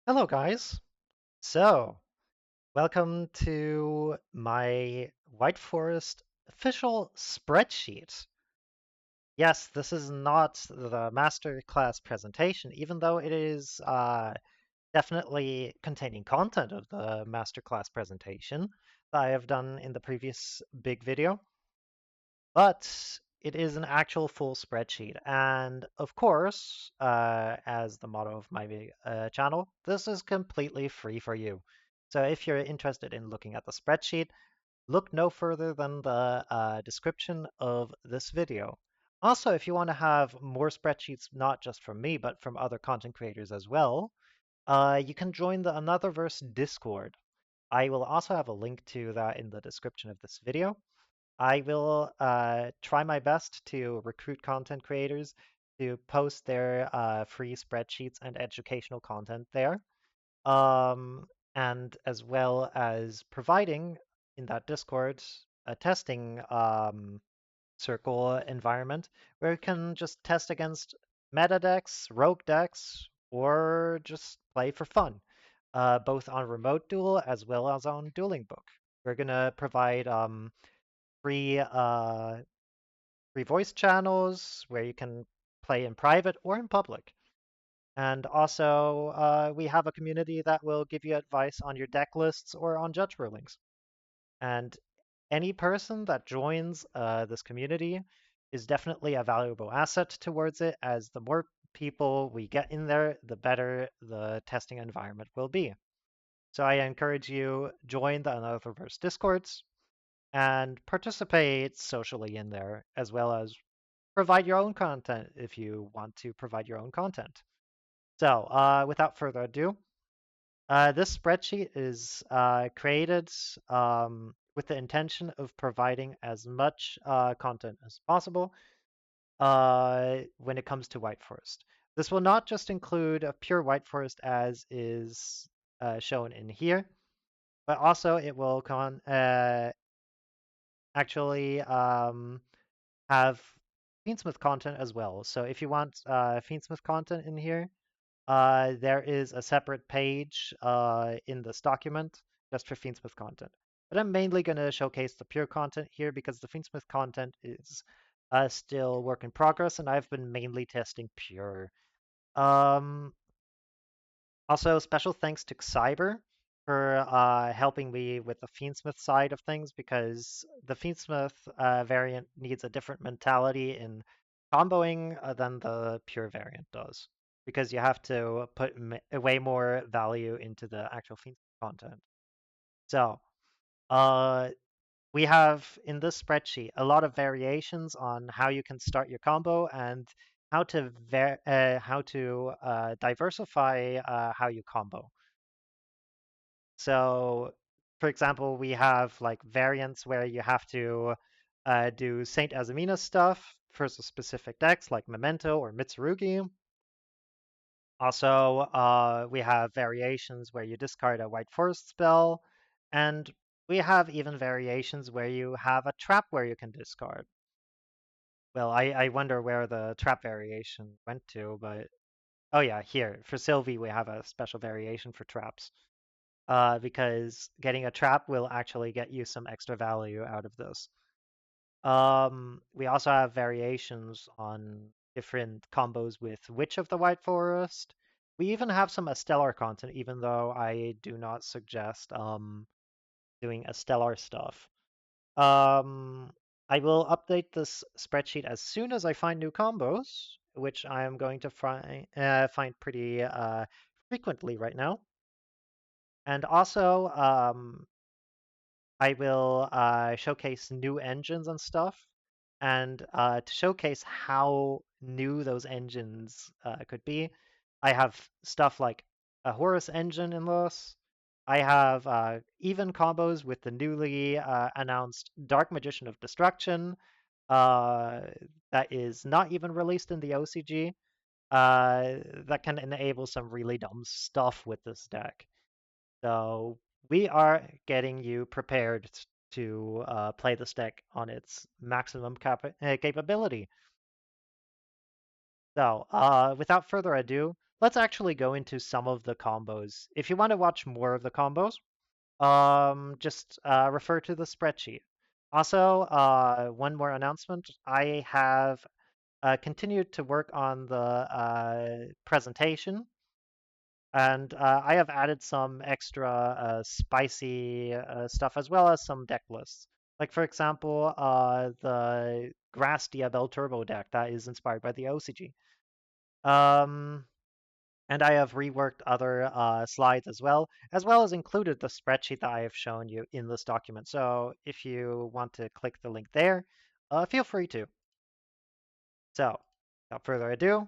Hello, guys. So, welcome to my White Forest official spreadsheet. Yes, this is not the masterclass presentation, even though it is definitely containing content of the masterclass presentation that I have done in the previous big video. But it is an actual full spreadsheet. And of course, as the motto of my channel, this is completely free for you. So if you're interested in looking at the spreadsheet, look no further than the description of this video. Also, if you want to have more spreadsheets, not just from me, but from other content creators as well, you can join the ANOTHERVERSE Discord. I will also have a link to that in the description of this video. I will try my best to recruit content creators to post their free spreadsheets and educational content there, um, and as well as providing in that Discord a testing circle environment where you can just test against meta decks, rogue decks, or just play for fun, both on Remote Duel as well as on Dueling Book. We're gonna provide free free voice channels where you can play in private or in public. And also, we have a community that will give you advice on your deck lists or on judge rulings. And any person that joins this community is definitely a valuable asset towards it, as the more people we get in there, the better the testing environment will be. So I encourage you join the Anotherverse Discords and participate socially in there, as well as provide your own content if you want to provide your own content. So, without further ado, this spreadsheet is created with the intention of providing as much content as possible when it comes to White Forest. This will not just include a pure White Forest as is shown in here, but also it will actually have Fiendsmith content as well. So if you want Fiendsmith content in here, there is a separate page in this document just for Fiendsmith content. But I'm mainly going to showcase the pure content here because the Fiendsmith content is still work in progress, and I've been mainly testing pure. Um, Also, special thanks to Cyber for helping me with the Fiendsmith side of things because the Fiendsmith variant needs a different mentality in comboing than the pure variant does because you have to put way more value into the actual Fiendsmith content. So, uh, we have in this spreadsheet a lot of variations on how you can start your combo and how to diversify how you combo. So, for example, we have like variants where you have to do Saint Azamina stuff for specific decks like Memento or Mitsurugi. Also, we have variations where you discard a White Forest spell, and we have even variations where you have a trap where you can discard. Well, I wonder where the trap variation went to, but oh yeah, here for Sylvie we have a special variation for traps. Because getting a trap will actually get you some extra value out of this. We also have variations on different combos with Witch of the White Forest. We even have some Stellar content, even though I do not suggest doing Stellar stuff. Um, I will update this spreadsheet as soon as I find new combos, which I am going to find pretty frequently right now. And also, I will showcase new engines and stuff, and to showcase how new those engines could be, I have stuff like a Horus engine in this. I have even combos with the newly announced Dark Magician of Destruction uh, that is not even released in the OCG that can enable some really dumb stuff with this deck. So we are getting you prepared to play this deck on its maximum capability. So without further ado, let's actually go into some of the combos. If you want to watch more of the combos, just refer to the spreadsheet. Also, one more announcement. I have continued to work on the presentation, and I have added some extra spicy stuff as well as some deck lists. Like, for example, the Grass Diabel Turbo deck that is inspired by the OCG. Um, and I have reworked other slides as well as included the spreadsheet that I have shown you in this document. So if you want to click the link there, feel free to. So without further ado,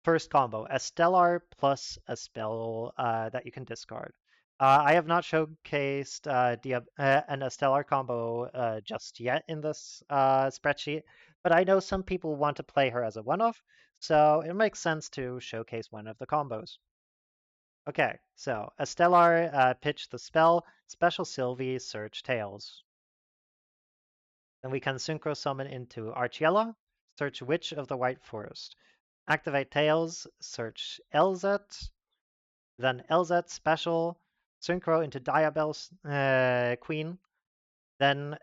first combo, a Stellar plus a spell that you can discard. I have not showcased an Stellar combo just yet in this spreadsheet, but I know some people want to play her as a one-off, so it makes sense to showcase one of the combos. Okay, so a Stellar pitch the spell, Special Sylvie, Search Tails. Then we can Synchro Summon into Archiella, search Witch of the White Forest. Activate Tails, search Elzet, then Elzet Special, Synchro into Diabel's Queen, then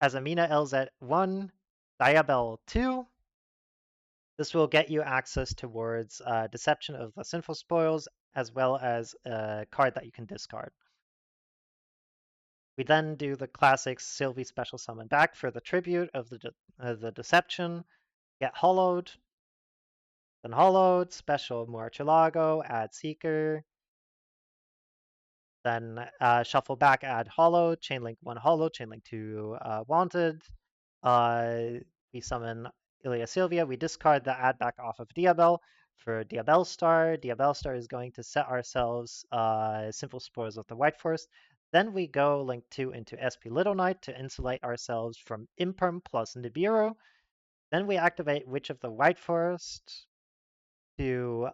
Azamina Elzet 1, Diabel 2. This will get you access towards Deception of the Sinful Spoils, as well as a card that you can discard. We then do the classic Sylvie Special Summon back for the tribute of the Deception, get Hollowed, then Hollowed, Special Muarchilago, add Seeker, then shuffle back, add Hollow, Chainlink 1 Hollow, Chainlink 2 Wanted. We summon Ilia Sylvia. We discard the add back off of Diabel for Diabel Star. Diabel Star is going to set ourselves Simple Spores of the White Forest. Then we go link 2 into SP Little Knight to insulate ourselves from Imperm plus Nibiru. Then we activate Witch of the White Forest to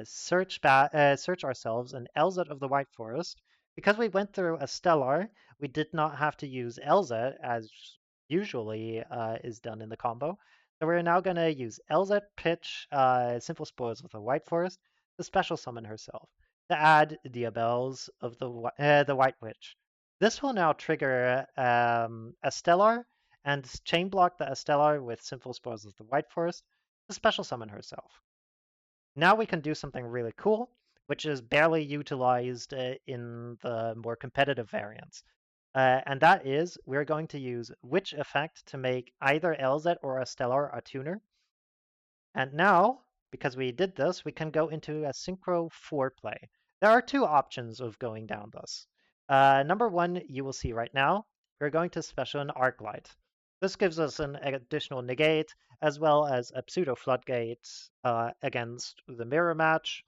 search ourselves an Elzet of the White Forest. Because we went through a Stellar, we did not have to use Elzet as usually is done in the combo. So we're now going to use Elzet pitch Simple Spoils with the White Forest to special summon herself to add Diabels of the White Witch. This will now trigger a Stellar and chain block the Stellar with Simple Spoils of the White Forest to special summon herself. Now we can do something really cool, which is barely utilized in the more competitive variants. And that is we're going to use Witch Effect to make either Elzet or a Stellar a tuner. And now, because we did this, we can go into a Synchro foreplay. There are two options of going down this. Number one, you will see right now, we're going to special an Arclight. This gives us an additional negate, as well as a pseudo floodgate against the mirror match,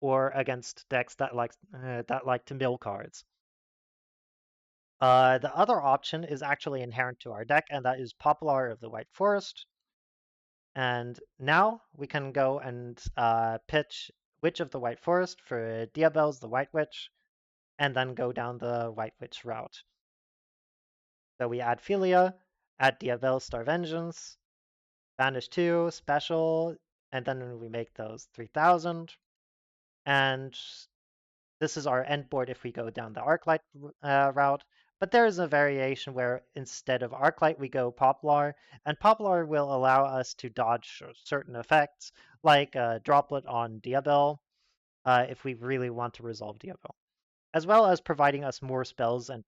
or against decks that like to mill cards. The other option is actually inherent to our deck, and that is Popular of the White Forest. And now we can go and pitch Witch of the White Forest for Diabel's the White Witch, and then go down the White Witch route. So we add Philia, add Diabel Star Vengeance, Banish 2, Special, and then we make those 3000. And this is our end board if we go down the Arclight route. But there is a variation where instead of Arclight, we go Poplar, and Poplar will allow us to dodge certain effects, like Droplet on Diabel, if we really want to resolve Diabel, as well as providing us more spells and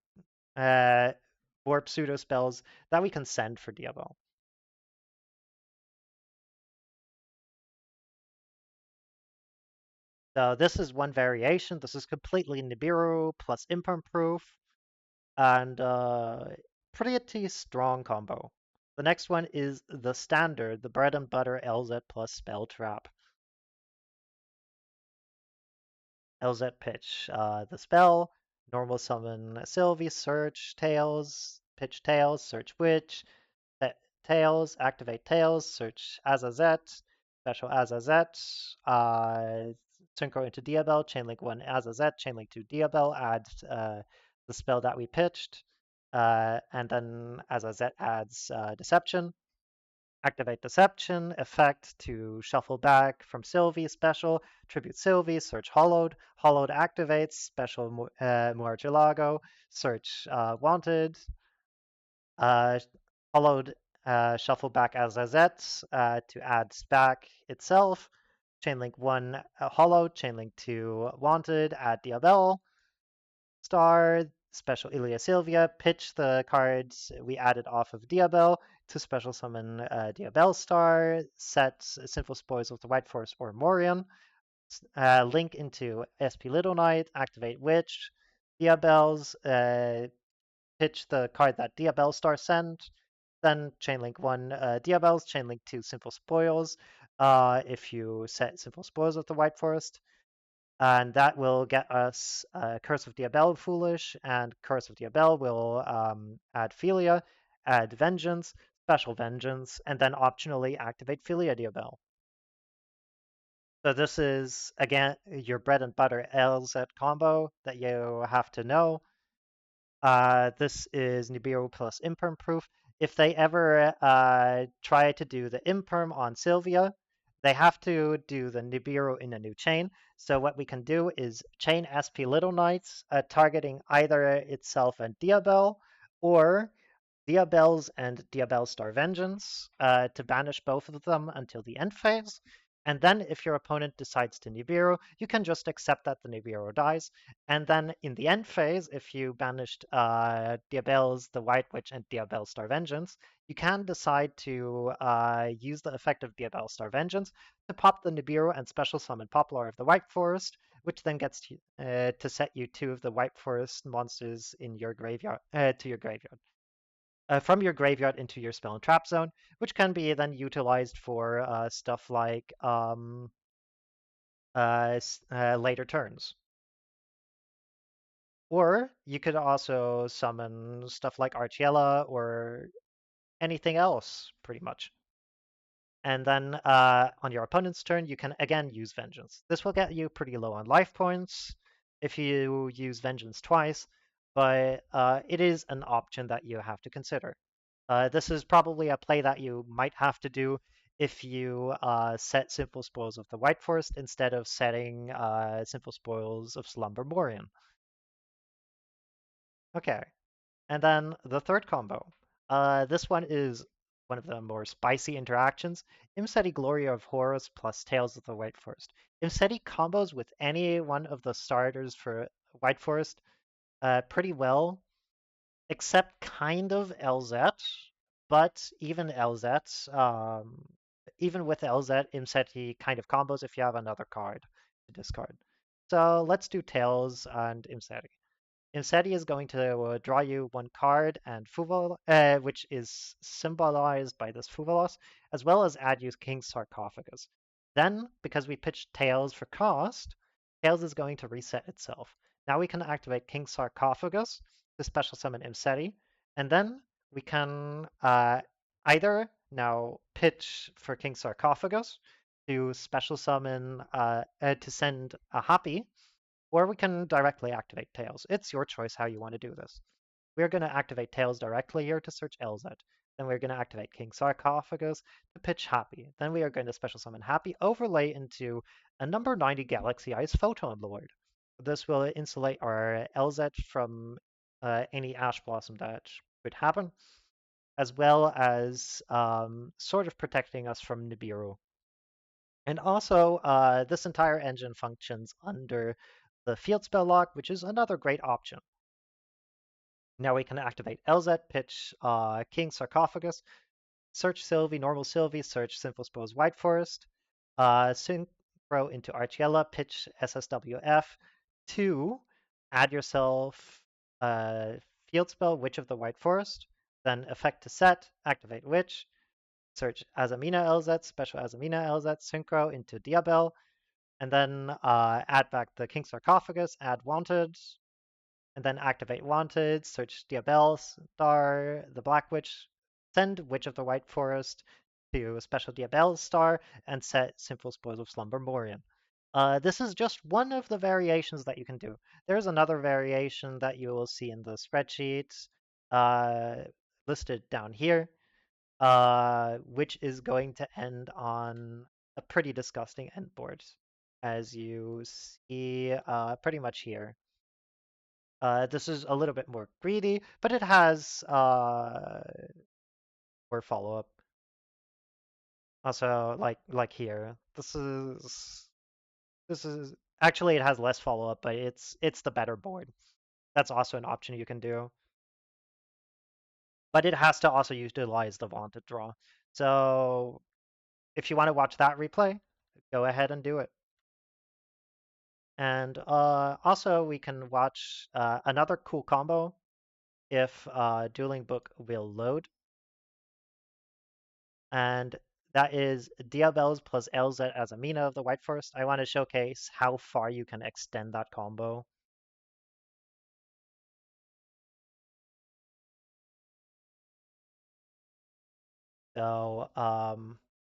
more pseudo spells that we can send for Diabel. So this is one variation. This is completely Nibiru plus Imperm proof, and pretty strong combo. The next one is the standard, the bread and butter LZ plus spell trap. LZ pitch the spell, normal summon Sylvie, search Tails, pitch Tails, search Witch, Tails, activate Tails, search Azazet, special Azazet, synchro into Diabel, chainlink 1 Azazet, chainlink 2 Diabel, add the spell that we pitched, and then Azazet adds Deception. Activate Deception, effect to shuffle back from Sylvie, special, tribute Sylvie, search Hollowed, Hollowed activates, special Muargilago, search Wanted, uh, Hollowed shuffle back Azazet to add back itself, chainlink 1 Hollowed, chainlink 2 Wanted, add Diabel, star, special Ilia Sylvia, pitch the cards we added off of Diabel to special summon Diabel star, set Sinful Spoils with the White Force or Morion, link into SP Little Knight, activate Witch, Diabels, pitch the card that Diabel star sent, then chainlink 1 Diabels, chainlink 2 Sinful Spoils, if you set Sinful Spoils with the White Forest, and that will get us Curse of Diabel Foolish, and Curse of Diabel will add Philia, add Vengeance, Special Vengeance, and then optionally activate Philia Diabel. So this is, again, your bread and butter LZ combo that you have to know. This is Nibiru plus Imperm proof. If they ever try to do the Imperm on Sylvia, they have to do the Nibiru in a new chain. So what we can do is chain SP Little Knights, targeting either itself and Diabel, or Diabels and Diabel Star Vengeance to banish both of them until the end phase. And then if your opponent decides to Nibiru, you can just accept that the Nibiru dies. And then in the end phase, if you banished Diabels, the White Witch, and Diabel Star Vengeance, you can decide to use the effect of Diabel Star Vengeance to pop the Nibiru and special summon Poplar of the White Forest, which then gets to set you 2 of the White Forest monsters in your graveyard to your graveyard. From your graveyard into your spell and trap zone, which can be then utilized for stuff like later turns. Or you could also summon stuff like Archiella or anything else, pretty much. And then on your opponent's turn, you can again use Vengeance. This will get you pretty low on life points if you use Vengeance twice, but it is an option that you have to consider. This is probably a play that you might have to do if you set Simple Spoils of the White Forest instead of setting Simple Spoils of Slumber Morion. Okay, and then the third combo. This one is one of the more spicy interactions. Imseti Gloria of Horus plus Tales of the White Forest. Imseti combos with any one of the starters for White Forest pretty well, except kind of LZ, but even LZ, even with LZ, Imseti kind of combos if you have another card to discard. So let's do Tails and Imseti. Imseti is going to draw you 1 card and Fuvol, which is symbolized by this Fuvolos, as well as add you King's Sarcophagus. Then, because we pitched Tails for cost, Tails is going to reset itself. Now we can activate King's Sarcophagus to special summon Imseti, and then we can either now pitch for King's Sarcophagus to special summon, to send a Happy, or we can directly activate Tails. It's your choice how you want to do this. We're going to activate Tails directly here to search LZ. Then we're going to activate King Sarcophagus to pitch Happy. Then we are going to special summon Happy, overlay into a number 90 Galaxy Eyes Photon Lord. This will insulate our LZ from any Ash Blossom that would happen, as well as sort of protecting us from Nibiru. And also, this entire engine functions under the field spell lock, which is another great option. Now we can activate LZ, pitch King Sarcophagus, search Sylvie, normal Sylvie, search Simple Spoils White Forest, synchro into Archiella, pitch SSWF, 2, add yourself field spell, Witch of the White Forest, then effect to set, activate Witch, search Azamina LZ, special Azamina LZ, synchro into Diabel, and then add back the King Sarcophagus, add Wanted, and then activate Wanted, search Diabel, Star, the Black Witch, send Witch of the White Forest to a special Diabel star, and set Simple Spoils of Slumber Morion. This is just one of the variations that you can do. There's another variation that you will see in the spreadsheet listed down here. which is going to end on a pretty disgusting end board, as you see pretty much here. This is a little bit more greedy, but it has more follow-up. Also, like here, this is actually it has less follow-up, but it's the better board. That's also an option you can do. But it has to also utilize the vaunted draw. So if you want to watch that replay, go ahead and do it. And also we can watch another cool combo if Dueling Book will load. And that is Diabels plus LZ Azamina of the White Forest. I want to showcase how far you can extend that combo. So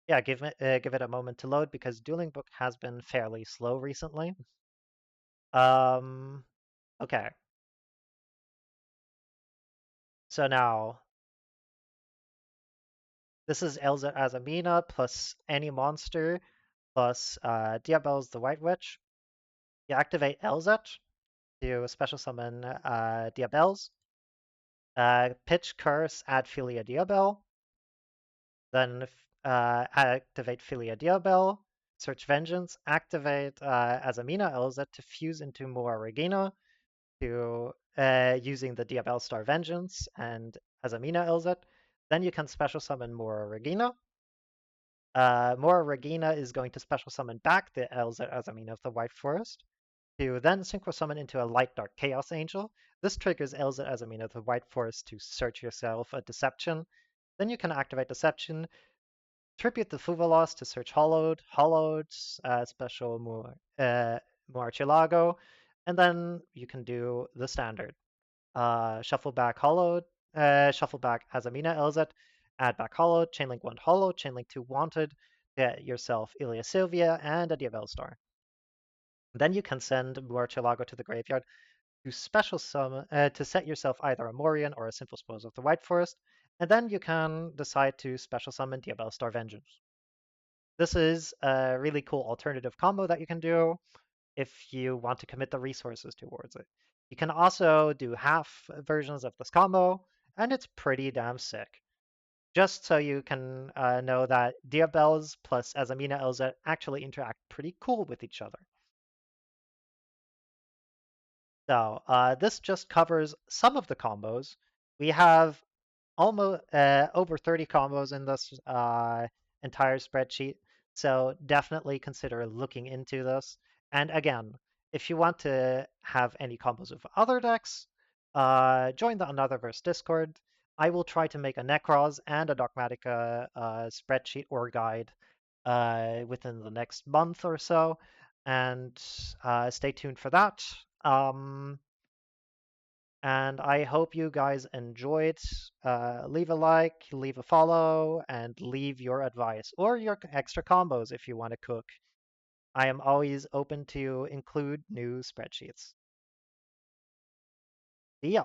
yeah, give it a moment to load because Dueling Book has been fairly slow recently. Um, okay. So now this is Elza Azamina plus any monster plus Diabels the White Witch. You activate Elzet to special summon Diabels. Pitch Curse, add Philia Diabel. Then activate Philia Diabel. Search Vengeance, activate Azamina Elzet to fuse into Moa Regina to using the Diabel Star Vengeance and Azamina Elzet. Then you can special summon Moa Regina. Moa Regina is going to special summon back the Elzet Azamina of the White Forest to then synchro summon into a Light Dark Chaos Angel. This triggers Elzet Azamina of the White Forest to search yourself a Deception. Then you can activate Deception, tribute the Fuvalos to search Hollowed, special Muarchilago, and then you can do the standard. Shuffle back Hollowed, shuffle back Azamina Elzet, add back Hollowed, chainlink 1 Hollow, chainlink 2 Wanted, get yourself Ilia Sylvia and a Diabel Star. Then you can send Muarchilago to the graveyard to special summon to set yourself either a Morian or a Sinful Spoils of the White Forest, and then you can decide to special summon Diabel Star Vengeance. This is a really cool alternative combo that you can do if you want to commit the resources towards it. You can also do half versions of this combo, and it's pretty damn sick. Just so you can know that Diabels plus Azamina Elza actually interact pretty cool with each other. So this just covers some of the combos. We have almost over 30 combos in this entire spreadsheet. So definitely consider looking into this. And again, if you want to have any combos with other decks, join the ANOTHERVERSE Discord. I will try to make a Necros and a Dogmatica spreadsheet or guide within the next month or so. And stay tuned for that. And I hope you guys enjoyed. Leave a like, leave a follow, and leave your advice or your extra combos if you want to cook. I am always open to include new spreadsheets. See ya.